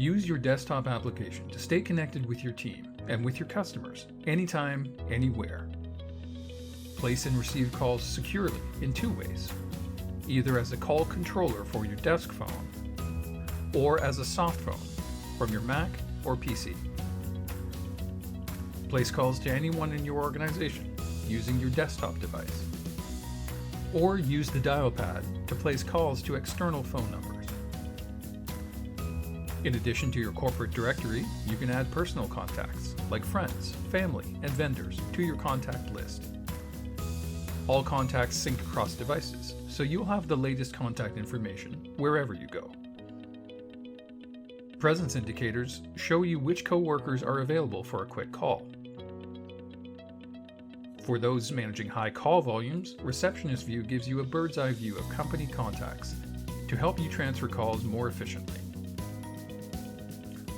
Use your desktop application to stay connected with your team and with your customers anytime, anywhere. Place and receive calls securely in two ways, either as a call controller for your desk phone or as a soft phone from your Mac or PC. Place calls to anyone in your organization using your desktop device, or use the dial pad to place calls to external phone numbers. In addition to your corporate directory, you can add personal contacts like friends, family, and vendors to your contact list. All contacts sync across devices, so you'll have the latest contact information wherever you go. Presence indicators show you which coworkers are available for a quick call. For those managing high call volumes, Receptionist View gives you a bird's eye view of company contacts to help you transfer calls more efficiently.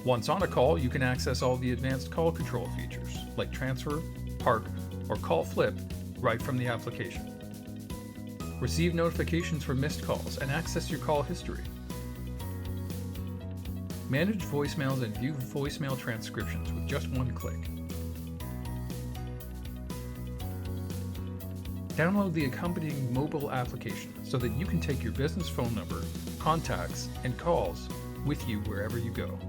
Once on a call, you can access all the advanced call control features like transfer, park, or call flip right from the application. Receive notifications for missed calls and access your call history. Manage voicemails and view voicemail transcriptions with just one click. Download the accompanying mobile application so that you can take your business phone number, contacts, and calls with you wherever you go.